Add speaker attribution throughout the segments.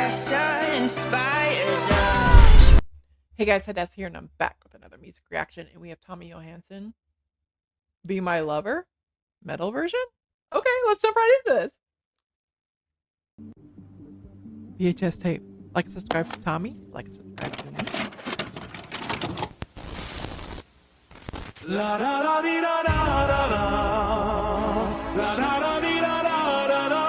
Speaker 1: Casa inspires us.
Speaker 2: Hey guys, Hades here, and I'm back with another music reaction. And we have Tommy Johansson, "Be My Lover," metal version. Okay, let's jump right into this. VHS tape. Like and subscribe to Tommy. Like and subscribe to me.
Speaker 3: La da da dee da da da da. La da da dee da da da da.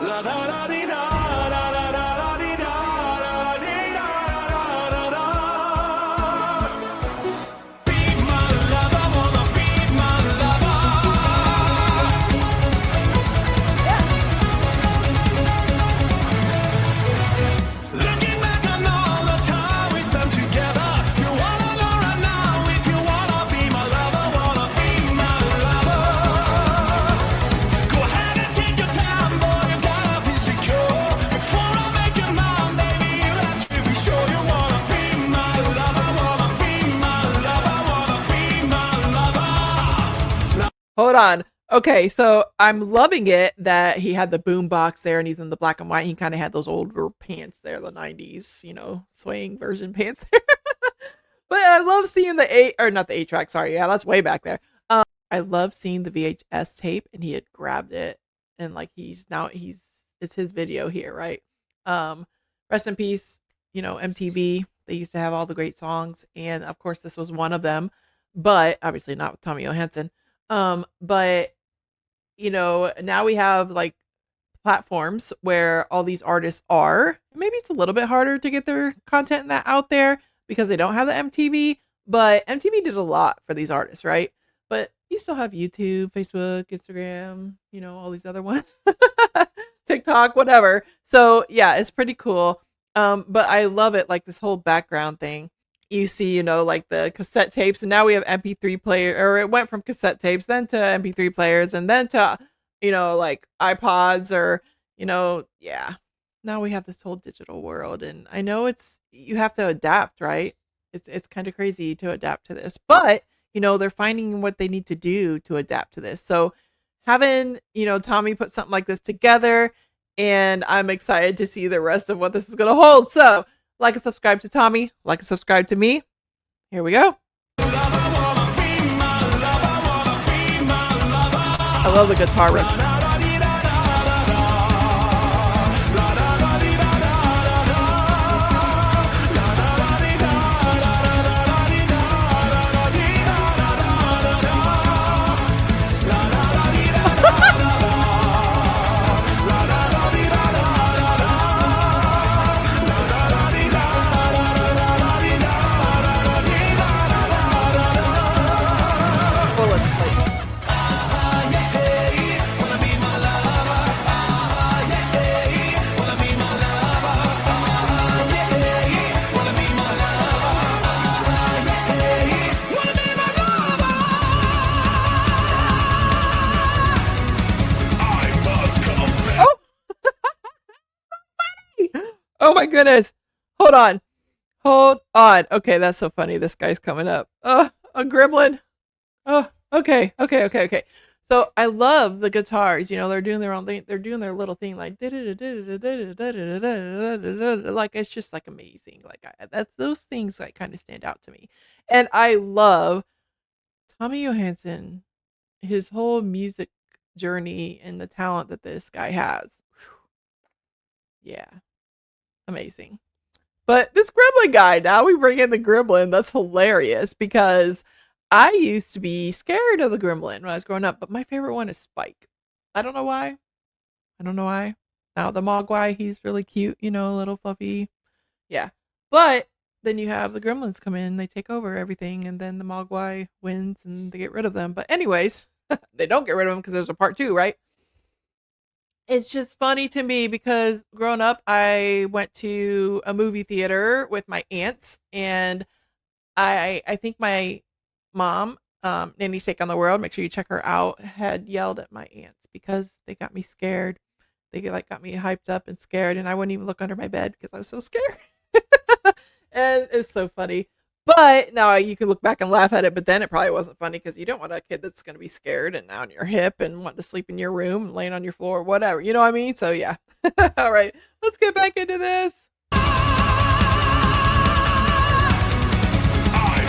Speaker 3: La da da dee da da da da dee da da dee da da da da. Be my lover, wanna be my lover. Looking back on all the time we spent together, you wanna know right now if you wanna be my lover, wanna be my lover. Go ahead and take your time, boy, you gotta be secure. Before I make you mine, baby, you have to be sure you wanna be my lover, wanna be my lover, wanna be my lover.
Speaker 2: Hold on. Okay, so I'm loving it that he had the boom box there and he's in the black and white. He kind of had those older pants there, the 90s, swaying version pants there. But I love seeing the not the 8-track, sorry. Yeah, that's way back there. I love seeing the VHS tape and he had grabbed it and like it's his video here, right? Rest in peace, MTV. They used to have all the great songs, and of course this was one of them, but obviously not with Tommy Johansson. But now we have like platforms where all these artists are. Maybe it's a little bit harder to get their content out there because they don't have the MTV, but MTV did a lot for these artists, right? But you still have YouTube, Facebook, Instagram, all these other ones, TikTok, whatever. So yeah, it's pretty cool. But I love it, like this whole background thing. You see, like the cassette tapes, and now we have MP3 player, or it went from cassette tapes, then to MP3 players, and then to, like iPods, or, yeah. Now we have this whole digital world, and I know you have to adapt, right? It's kind of crazy to adapt to this, but, they're finding what they need to do to adapt to this. So having, Tommy put something like this together, and I'm excited to see the rest of what this is going to hold. So, like and subscribe to Tommy. Like and subscribe to me. Here we go. I love the guitar riff. Oh my goodness. Hold on. Hold on. Okay, that's so funny. This guy's coming up. A gremlin. Oh, okay. So I love the guitars. They're doing their own thing. They're doing their little thing like like it's just like amazing. Like that's those things like kind of stand out to me. And I love Tommy Johansson, his whole music journey and the talent that this guy has. Yeah. Amazing. But this Gremlin guy, now we bring in the Gremlin. That's hilarious because I used to be scared of the Gremlin when I was growing up, but my favorite one is Spike. I don't know why. Now the Mogwai, he's really cute, a little fluffy. Yeah. But then you have the Gremlins come in, they take over everything, and then the Mogwai wins and they get rid of them. But anyways, they don't get rid of them because there's a part 2, right? It's just funny to me because growing up, I went to a movie theater with my aunts, and I think my mom, Nanny's Take on the World, make sure you check her out, had yelled at my aunts because they got me scared. They got me hyped up and scared, and I wouldn't even look under my bed because I was so scared. And it's so funny. But now you can look back and laugh at it, but then it probably wasn't funny because you don't want a kid that's going to be scared and on your hip and want to sleep in your room and laying on your floor, whatever. You know what I mean? So yeah. All right, let's get back into this.
Speaker 3: I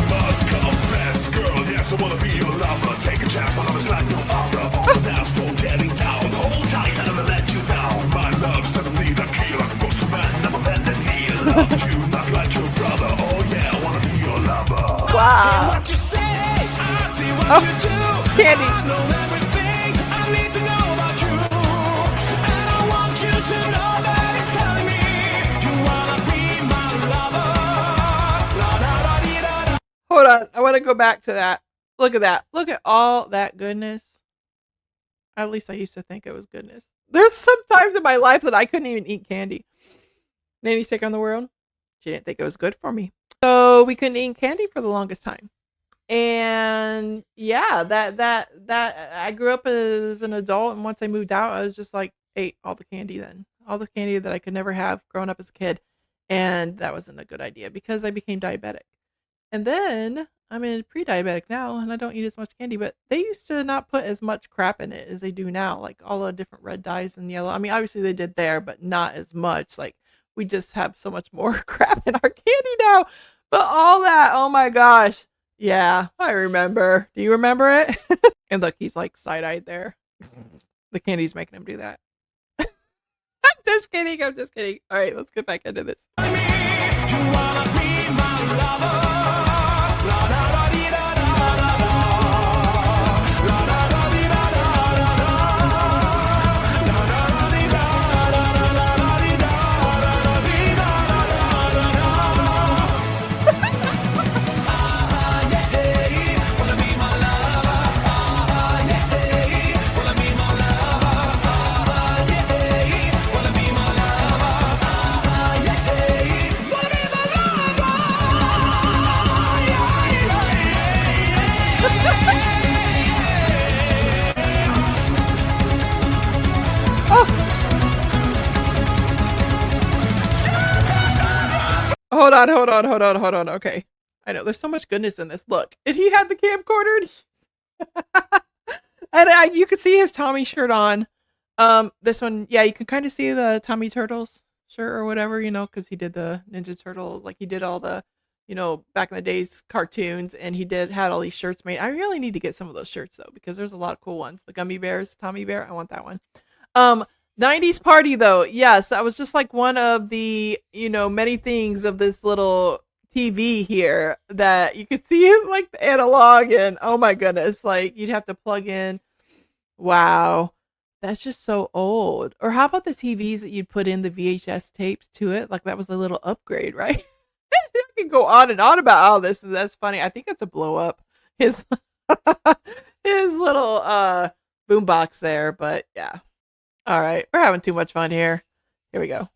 Speaker 3: must confess, girl, yes, I wanna be your lover. Take a chance, my love is like no other. On the dance floor, getting down. Hold tight, and I'll let you down. My love's suddenly the key, like a ghost man, never bend and knee. Loved you, not like your brother. Oh yeah, I wanna be your lover.
Speaker 2: Wow.
Speaker 3: What you say, I see what
Speaker 2: Oh,
Speaker 3: you do.
Speaker 2: Candy.
Speaker 3: I know everything I need to know about you. And I want you to know that it's telling me you wanna be my lover. La da da dee da da.
Speaker 2: Hold on. I want to go back to that. Look at that. Look at all that goodness. At least I used to think it was goodness. There's some times in my life that I couldn't even eat candy. Nanny's take on the world. She didn't think it was good for me. So we couldn't eat candy for the longest time. And yeah, that I grew up as an adult, and once I moved out, I was just like ate all the candy then. All the candy that I could never have growing up as a kid. And that wasn't a good idea because I became diabetic. And then I'm in pre-diabetic now and I don't eat as much candy, but they used to not put as much crap in it as they do now, like all the different red dyes and yellow. I mean, obviously they did there, but not as much. Like we just have so much more crap in our candy now. But all that, oh my gosh. Yeah, I remember. Do you remember it? And look, he's like side-eyed there. The candy's making him do that. I'm just kidding. I'm just kidding. All right, let's get back into this.
Speaker 3: You wanna be my lover. La da da dee da da da da. La da da dee da da da da. La da da dee da da da da da dee da da da dee da da da da da. Ah yeah, wanna be my lover. Ah yeah, wanna be my lover. Ah yeah, wanna be my lover. Ah yeah, wanna be my
Speaker 2: Hold on. Okay. I know there's so much goodness in this. Look, and he had the camcorder. And you could see his Tommy shirt on. This one, yeah, you can kind of see the Tommy Turtles shirt or whatever, you know, because he did the Ninja Turtle, like he did all the, you know, back in the days cartoons, and he had all these shirts made. I really need to get some of those shirts though, because there's a lot of cool ones. The Gummy Bears, Tommy Bear, I want that one. 90s party though, yes, I was just like one of the, you know, many things of this little TV here that you could see like the analog, and oh my goodness, like you'd have to plug in. Wow, that's just so old. Or how about the TVs that you'd put in the VHS tapes to it? Like that was a little upgrade, right? I can go on and on about all this, and that's funny. I think it's a blow up. His his little boombox there, but yeah. All right, we're having too much fun here. Here we go.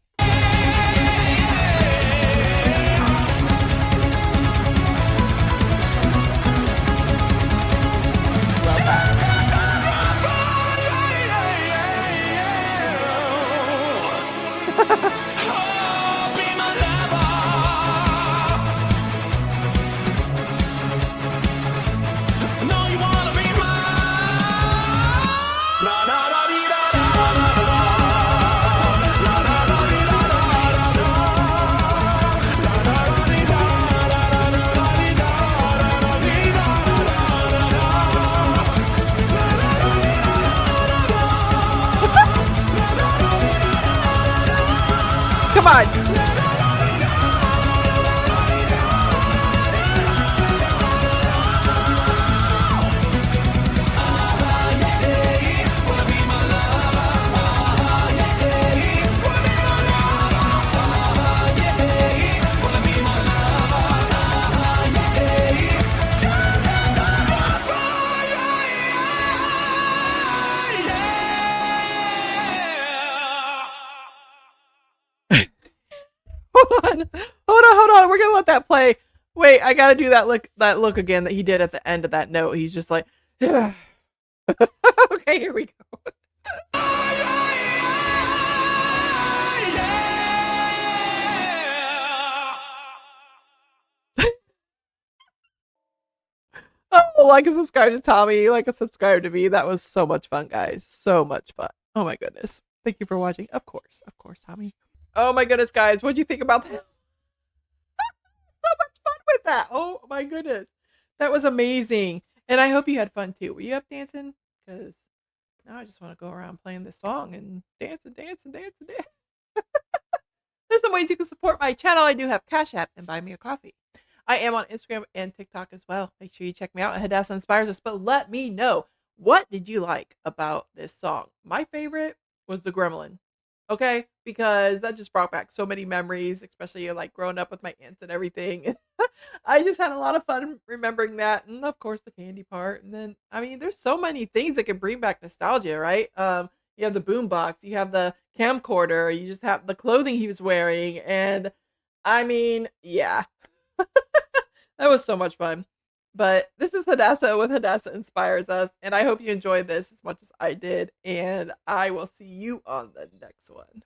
Speaker 2: Come on. Hold on. We're gonna let that play. Wait, I gotta do that look again that he did at the end of that note. He's just like, okay, here we go. like and subscribe to Tommy, like and subscribe to me. That was so much fun, guys. So much fun. Oh my goodness. Thank you for watching. Of course, Tommy. Oh my goodness, guys. What'd you think about that? So much fun with that. Oh my goodness. That was amazing. And I hope you had fun too. Were you up dancing? Because now I just want to go around playing this song and dance. There's some ways you can support my channel. I do have Cash App and Buy Me a Coffee. I am on Instagram and TikTok as well. Make sure you check me out at Hadassah Inspires Us. But let me know, what did you like about this song? My favorite was the Gremlin. Okay? Because that just brought back so many memories, especially like growing up with my aunts and everything. I just had a lot of fun remembering that. And of course the candy part. And then, I mean, there's so many things that can bring back nostalgia, right? You have the boombox, you have the camcorder, you just have the clothing he was wearing, and I mean, yeah. That was so much fun. But this is Hadassah with Hadassah Inspires Us, and I hope you enjoyed this as much as I did, and I will see you on the next one.